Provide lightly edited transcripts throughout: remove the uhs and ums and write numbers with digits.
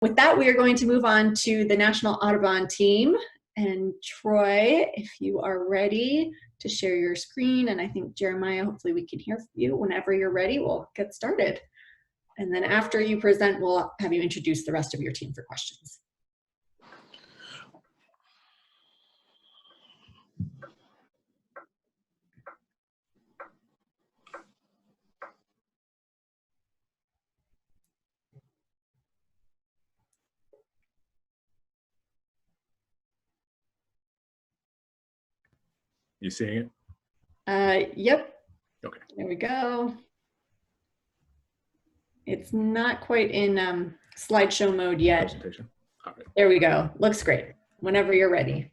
With that, we are going to move on to the National Audubon team. And Troy, if you are ready to share your screen, and I think Jeremiah, hopefully we can hear you whenever you're ready, we'll get started. And then after you present, we'll have you introduce the rest of your team for questions. You seeing it? Yep. Okay. There we go. It's not quite in slideshow mode yet. Presentation. All right. There we go. Looks great. Whenever you're ready.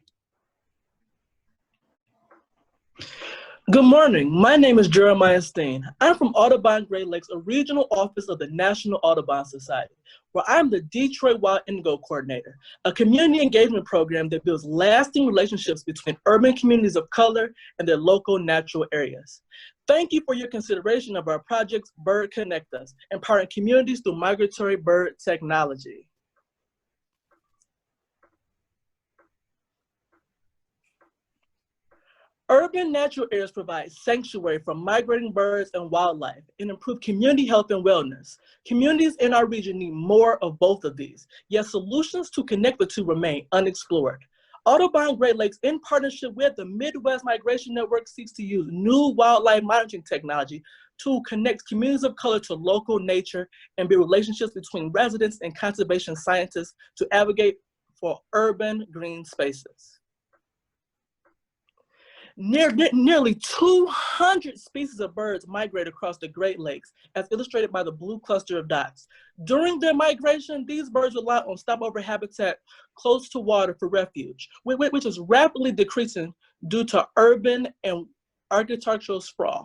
Good morning. My name is Jeremiah Steen. I'm from Audubon Great Lakes, a regional office of the National Audubon Society, where I'm the Detroit Wild Indigo Coordinator, a community engagement program that builds lasting relationships between urban communities of color and their local natural areas. Thank you for your consideration of our projects, Bird Connect Us, empowering communities through migratory bird technology. Urban natural areas provide sanctuary for migrating birds and wildlife and improve community health and wellness. Communities in our region need more of both of these, yet solutions to connect the two remain unexplored. Audubon Great Lakes, in partnership with the Midwest Migration Network, seeks to use new wildlife monitoring technology to connect communities of color to local nature and build relationships between residents and conservation scientists to advocate for urban green spaces. Nearly 200 species of birds migrate across the Great Lakes, as illustrated by the blue cluster of dots. During their migration, these birds rely on stopover habitat close to water for refuge, which is rapidly decreasing due to urban and architectural sprawl.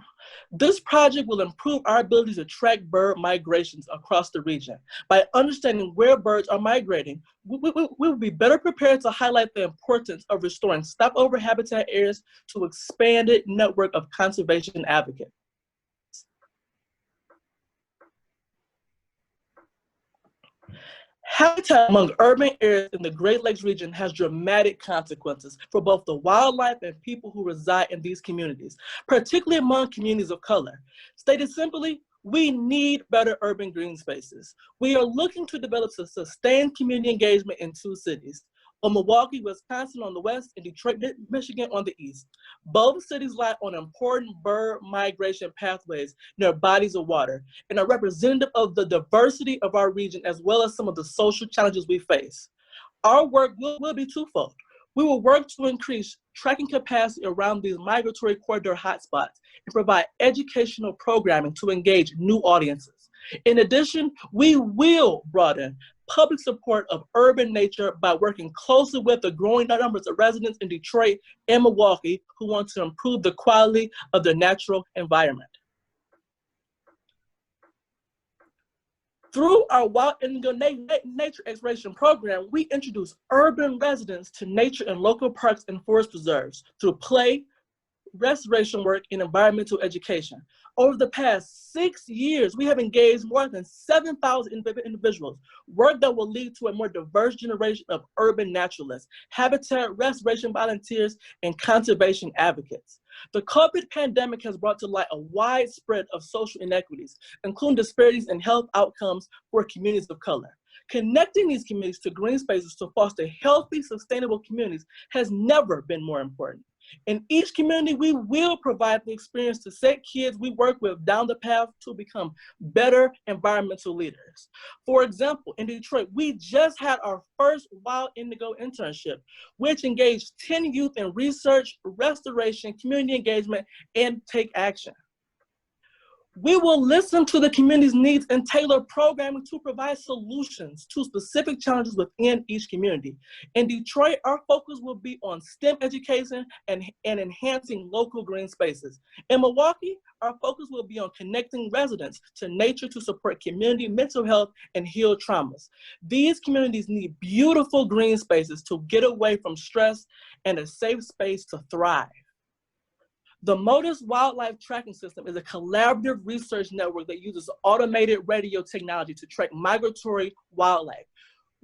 This project will improve our ability to track bird migrations across the region. By understanding where birds are migrating, we will be better prepared to highlight the importance of restoring stopover habitat areas to expanded network of conservation advocates. Habitat among urban areas in the Great Lakes region has dramatic consequences for both the wildlife and people who reside in these communities, particularly among communities of color. Stated simply, we need better urban green spaces. We are looking to develop sustained community engagement in two cities, Milwaukee, Wisconsin on the west, and Detroit, Michigan on the east. Both cities lie on important bird migration pathways near bodies of water and are representative of the diversity of our region as well as some of the social challenges we face. Our work will be twofold. We will work to increase tracking capacity around these migratory corridor hotspots and provide educational programming to engage new audiences. In addition, we will broaden public support of urban nature by working closely with the growing numbers of residents in Detroit and Milwaukee who want to improve the quality of their natural environment. Through our Wild Indigo Nature Exploration Program, we introduce urban residents to nature in local parks and forest preserves through play, restoration work, and environmental education. Over the past 6 years, we have engaged more than 7,000 individuals, work that will lead to a more diverse generation of urban naturalists, habitat restoration volunteers, and conservation advocates. The COVID pandemic has brought to light a wide spread of social inequities, including disparities in health outcomes for communities of color. Connecting these communities to green spaces to foster healthy, sustainable communities has never been more important. In each community, we will provide the experience to set kids we work with down the path to become better environmental leaders. For example, in Detroit, we just had our first Wild Indigo internship, which engaged 10 youth in research, restoration, community engagement, and take action. We will listen to the community's needs and tailor programming to provide solutions to specific challenges within each community. In Detroit, our focus will be on STEM education and enhancing local green spaces. In Milwaukee, our focus will be on connecting residents to nature to support community mental health and heal traumas. These communities need beautiful green spaces to get away from stress and a safe space to thrive. The MODIS Wildlife Tracking System is a collaborative research network that uses automated radio technology to track migratory wildlife.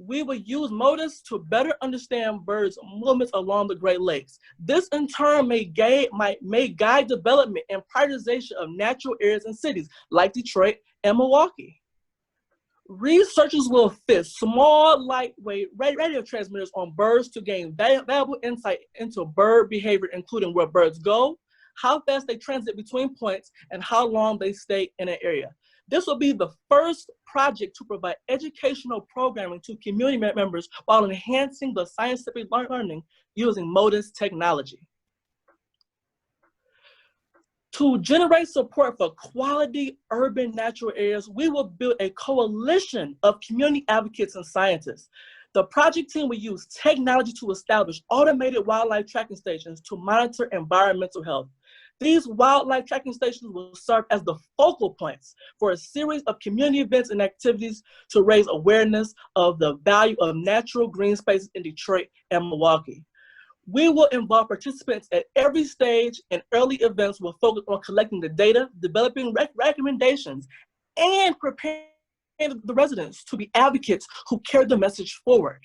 We will use MODIS to better understand birds' movements along the Great Lakes. This in turn may guide development and prioritization of natural areas and cities like Detroit and Milwaukee. Researchers will fit small, lightweight radio transmitters on birds to gain valuable insight into bird behavior, including where birds go, how fast they transit between points, and how long they stay in an area. This will be the first project to provide educational programming to community members while enhancing the scientific learning using MODIS technology. To generate support for quality urban natural areas, we will build a coalition of community advocates and scientists. The project team will use technology to establish automated wildlife tracking stations to monitor environmental health. These wildlife tracking stations will serve as the focal points for a series of community events and activities to raise awareness of the value of natural green spaces in Detroit and Milwaukee. We will involve participants at every stage, and early events will focus on collecting the data, developing recommendations, and preparing the residents to be advocates who carry the message forward.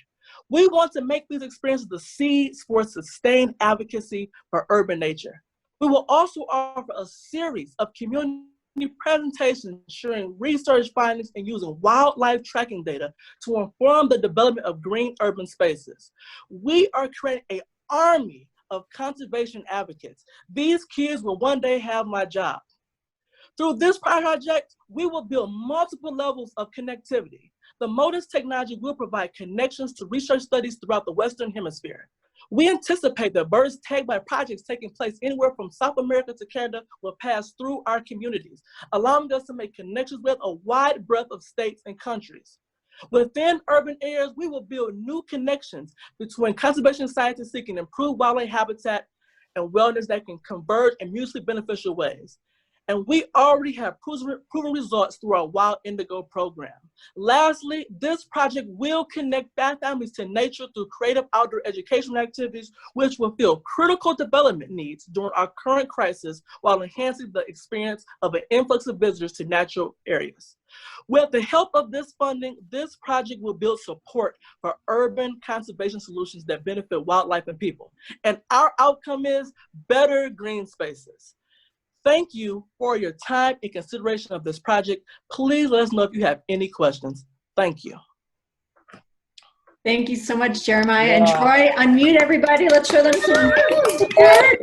We want to make these experiences the seeds for sustained advocacy for urban nature. We will also offer a series of community presentations sharing research findings and using wildlife tracking data to inform the development of green urban spaces. We are creating an army of conservation advocates. These kids will one day have my job. Through this project, we will build multiple levels of connectivity. The MODIS technology will provide connections to research studies throughout the Western Hemisphere. We anticipate that birds tagged by projects taking place anywhere from South America to Canada will pass through our communities, allowing us to make connections with a wide breadth of states and countries. Within urban areas, we will build new connections between conservation scientists seeking improved wildlife habitat and wellness that can converge in mutually beneficial ways. And we already have proven results through our Wild Indigo program. Lastly, this project will connect families to nature through creative outdoor educational activities, which will fill critical development needs during our current crisis while enhancing the experience of an influx of visitors to natural areas. With the help of this funding, this project will build support for urban conservation solutions that benefit wildlife and people. And our outcome is better green spaces. Thank you for your time and consideration of this project. Please let us know if you have any questions. Thank you. Thank you so much, Jeremiah. And Troy, unmute everybody. Let's show them some support.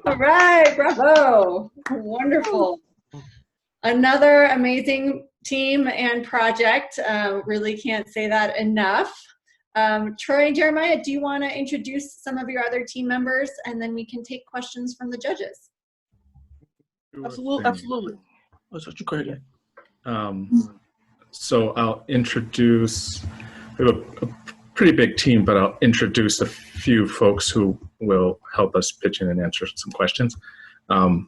All right, bravo. Wonderful. Another amazing team and project. Really can't say that enough. Troy and Jeremiah, do you want to introduce some of your other team members, and then we can take questions from the judges? Absolutely. That's what you created. So I'll introduce, we have a pretty big team, but I'll introduce a few folks who will help us pitch in and answer some questions. One,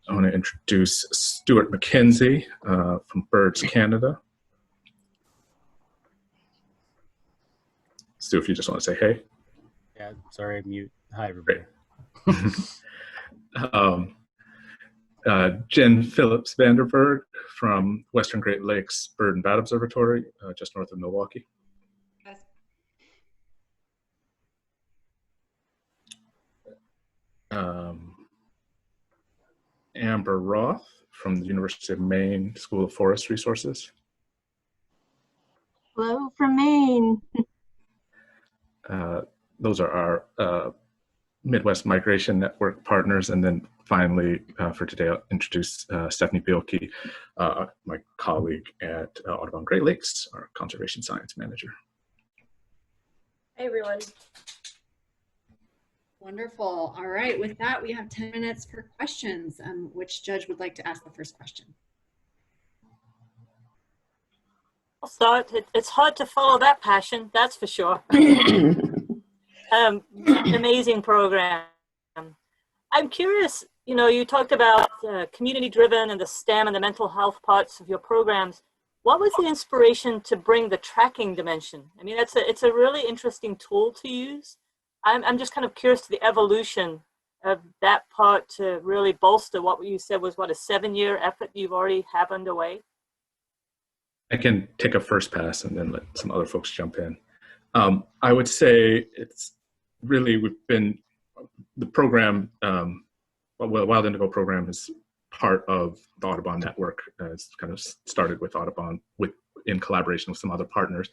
I want to introduce Stuart McKenzie from Birds Canada. Stu, if you just want to say hey. Yeah, sorry, mute. Hi, everybody. Jen Phillips Vanderberg from Western Great Lakes Bird and Bat Observatory, just north of Milwaukee. Amber Roth from the University of Maine School of Forest Resources. Hello from Maine. Those are our Midwest Migration Network partners. And then finally, for today, I'll introduce Stephanie Bielke, my colleague at Audubon Great Lakes, our Conservation Science Manager. Hey, everyone. Wonderful. All right, with that, we have 10 minutes for questions. Which judge would like to ask the first question? I'll start. It's hard to follow that passion, that's for sure. Amazing program. I'm curious, you know, you talked about community-driven and the STEM and the mental health parts of your programs. What was the inspiration to bring the tracking dimension? I mean, it's a really interesting tool to use. I'm just kind of curious to the evolution of that part to really bolster what you said was, what, a 7-year effort you already have underway? I can take a first pass and then let some other folks jump in. I would say it's really, the program, Wild Indigo program is part of the Audubon network. It's kind of started with Audubon in collaboration with some other partners.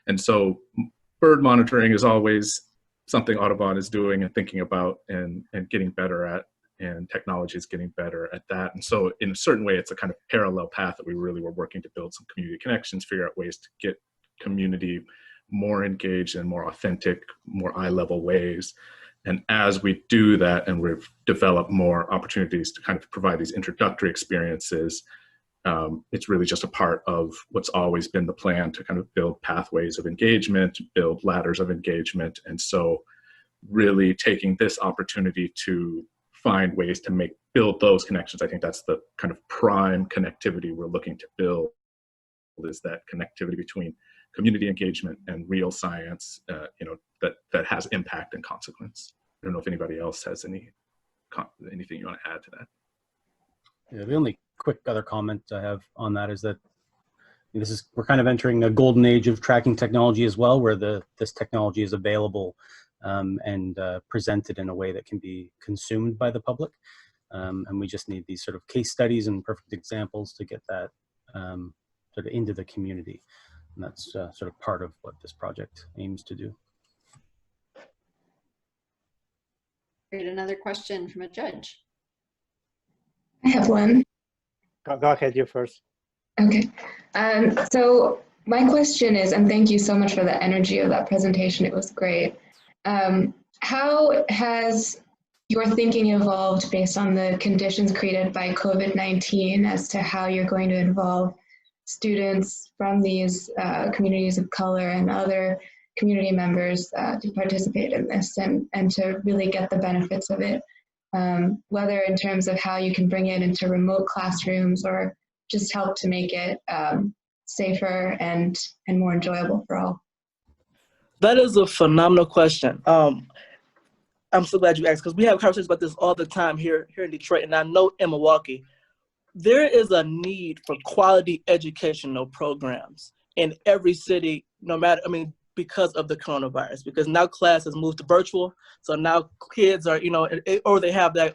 And so bird monitoring is always something Audubon is doing and thinking about and getting better at, and technology is getting better at that. And so in a certain way, it's a kind of parallel path that we really were working to build some community connections, figure out ways to get community more engaged in more authentic, more eye-level ways. And as we do that, and we've developed more opportunities to kind of provide these introductory experiences, it's really just a part of what's always been the plan to kind of build pathways of engagement, build ladders of engagement. And so really taking this opportunity to find ways to build those connections, I think that's the kind of prime connectivity we're looking to build, is that connectivity between community engagement and real science, that has impact and consequence. I don't know if anybody else has anything you want to add to that. Yeah, the only quick other comment I have on that is that we're kind of entering a golden age of tracking technology as well, where this technology is available and presented in a way that can be consumed by the public. And we just need these sort of case studies and perfect examples to get that sort of into the community. And that's sort of part of what this project aims to do. Great, another question from a judge. I have one. Go ahead, you first. Okay. So my question is, and thank you so much for the energy of that presentation. It was great. How has your thinking evolved based on the conditions created by COVID-19 as to how you're going to involve students from these communities of color and other community members to participate in this and to really get the benefits of it, whether in terms of how you can bring it into remote classrooms or just help to make it safer and more enjoyable for all? That is a phenomenal question. I'm so glad you asked, because we have conversations about this all the time here in Detroit, and I know in Milwaukee. There is a need for quality educational programs in every city, because of the coronavirus, because now class has moved to virtual. So now kids are, or they have that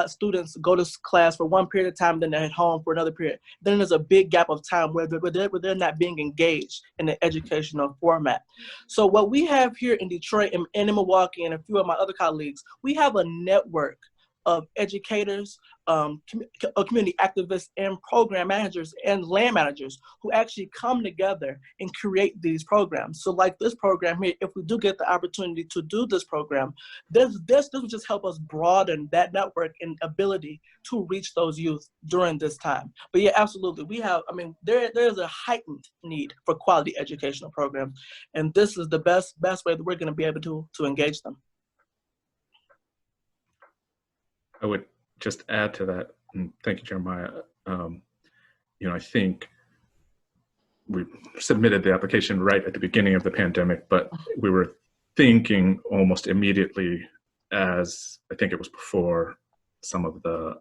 students go to class for one period of time, then they're at home for another period. Then there's a big gap of time where they're not being engaged in the educational format. So what we have here in Detroit and in Milwaukee and a few of my other colleagues, we have a network of educators, community activists, and program managers and land managers who actually come together and create these programs. So like this program here, if we do get the opportunity to do this program, this will just help us broaden that network and ability to reach those youth during this time. But yeah, absolutely. We have, there is a heightened need for quality educational programs. And this is the best way that we're going to be able to engage them. I would just add to that, and thank you, Jeremiah. I think we submitted the application right at the beginning of the pandemic, but we were thinking almost immediately, as I think it was before some of the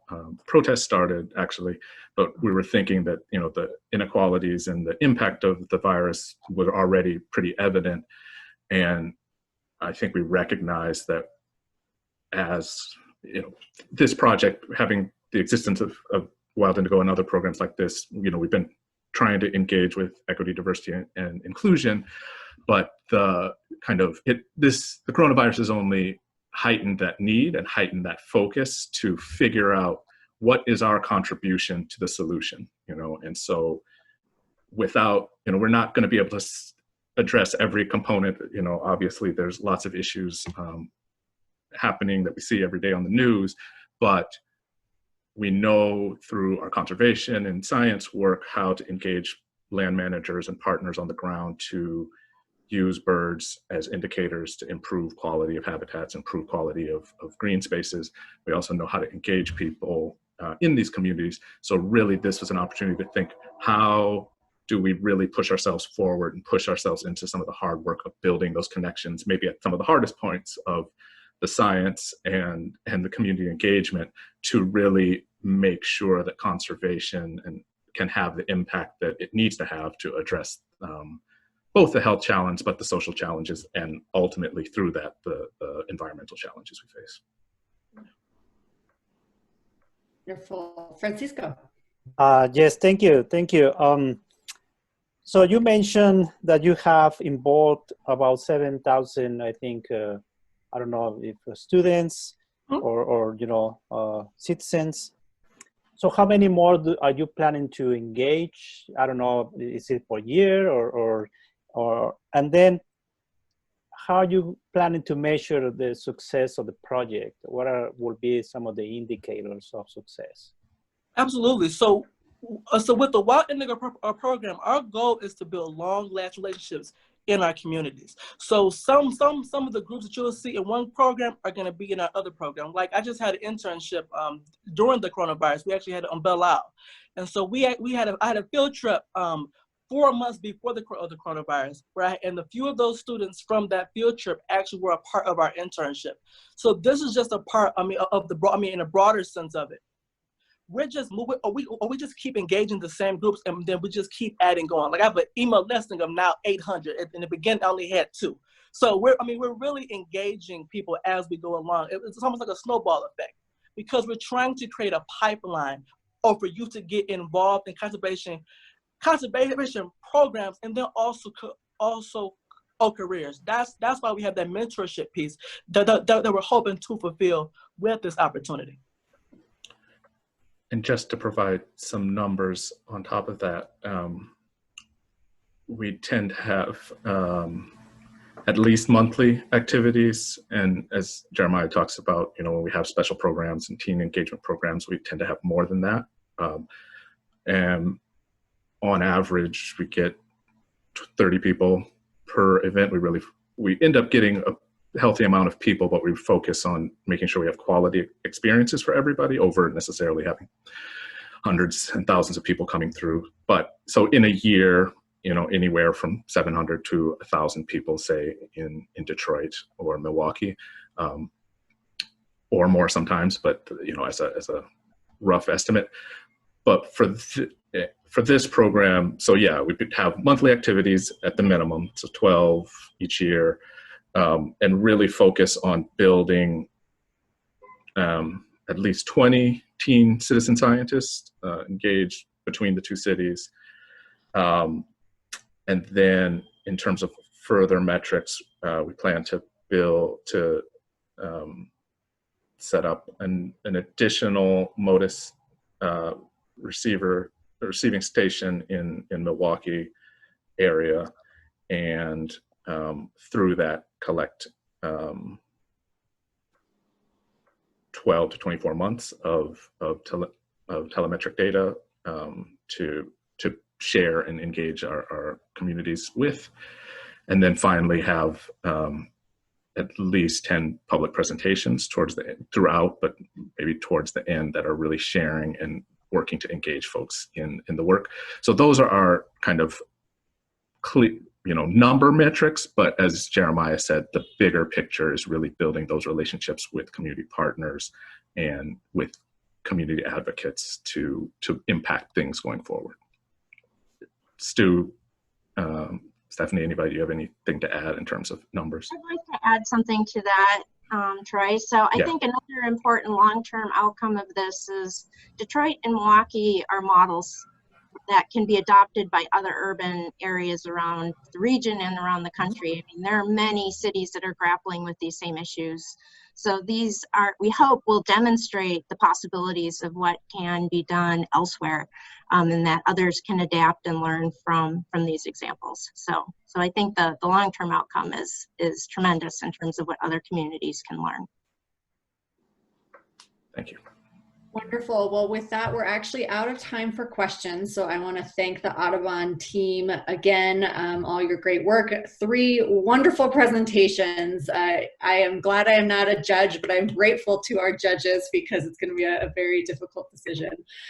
protests started, actually, but we were thinking that the inequalities and the impact of the virus were already pretty evident, and I think we recognized that as this project, having the existence of Wild Indigo and other programs like this, we've been trying to engage with equity, diversity, and inclusion, but the coronavirus has only heightened that need and heightened that focus to figure out what is our contribution to the solution, and so without, we're not going to be able to address every component. Obviously there's lots of issues happening that we see every day on the news, but we know through our conservation and science work how to engage land managers and partners on the ground to use birds as indicators to improve quality of habitats, improve quality of green spaces. We also know how to engage people in these communities. So really this was an opportunity to think, how do we really push ourselves forward and push ourselves into some of the hard work of building those connections, maybe at some of the hardest points of the science and the community engagement, to really make sure that conservation and can have the impact that it needs to have to address both the health challenge, but the social challenges, and ultimately through that, the environmental challenges we face. Wonderful. Francisco. Yes, thank you. Thank you. So you mentioned that you have involved about 7,000, I think, I don't know if students or citizens. So how many more are you planning to engage? I don't know, is it per year or and then how are you planning to measure the success of the project? What will be some of the indicators of success? Absolutely. So with the Wild Indigo program, our goal is to build long-lasting relationships in our communities. So some of the groups that you'll see in one program are going to be in our other program. Like I just had an internship during the coronavirus. We actually had it on Belle Isle, and so I had a field trip 4 months before the coronavirus, and a few of those students from that field trip actually were a part of our internship. So this is just a part, in a broader sense of it. We're just moving, or we just keep engaging the same groups, and then we just keep adding going. Like I have an email listing of now 800. In the beginning, I only had 2. So we're really engaging people as we go along. It's almost like a snowball effect, because we're trying to create a pipeline, or for you to get involved in conservation programs, and then also careers. That's why we have that mentorship piece that we're hoping to fulfill with this opportunity. And just to provide some numbers on top of that, we tend to have at least monthly activities. And as Jeremiah talks about, when we have special programs and teen engagement programs, we tend to have more than that. And on average, we get 30 people per event. We end up getting a healthy amount of people, but we focus on making sure we have quality experiences for everybody over necessarily having hundreds and thousands of people coming through. But so in a year, anywhere from 700 to 1,000 people, say in Detroit or Milwaukee, or more sometimes, but as a rough estimate. But for this program, so yeah, we could have monthly activities at the minimum, so 12 each year. And really focus on building at least 20 teen citizen scientists engaged between the 2 cities. And then in terms of further metrics, we plan to set up an additional MODIS receiving station in Milwaukee area, and through that collect 12 to 24 months of telemetric data to share and engage our communities with, and then finally have at least 10 public presentations throughout, but maybe towards the end, that are really sharing and working to engage folks in the work. So those are our kind of clear, number metrics, but as Jeremiah said, the bigger picture is really building those relationships with community partners and with community advocates to impact things going forward. Stu, Stephanie, anybody, do you have anything to add in terms of numbers? I'd like to add something to that, Troy. So I think another important long-term outcome of this is Detroit and Milwaukee are models that can be adopted by other urban areas around the region and around the country. I mean, there are many cities that are grappling with these same issues. So these we hope, will demonstrate the possibilities of what can be done elsewhere, and that others can adapt and learn from these examples. So I think the long-term outcome is tremendous in terms of what other communities can learn. Thank you. Wonderful. Well, with that, we're actually out of time for questions. So I want to thank the Audubon team again, all your great work. 3 wonderful presentations. I am glad I am not a judge, but I'm grateful to our judges because it's going to be a very difficult decision.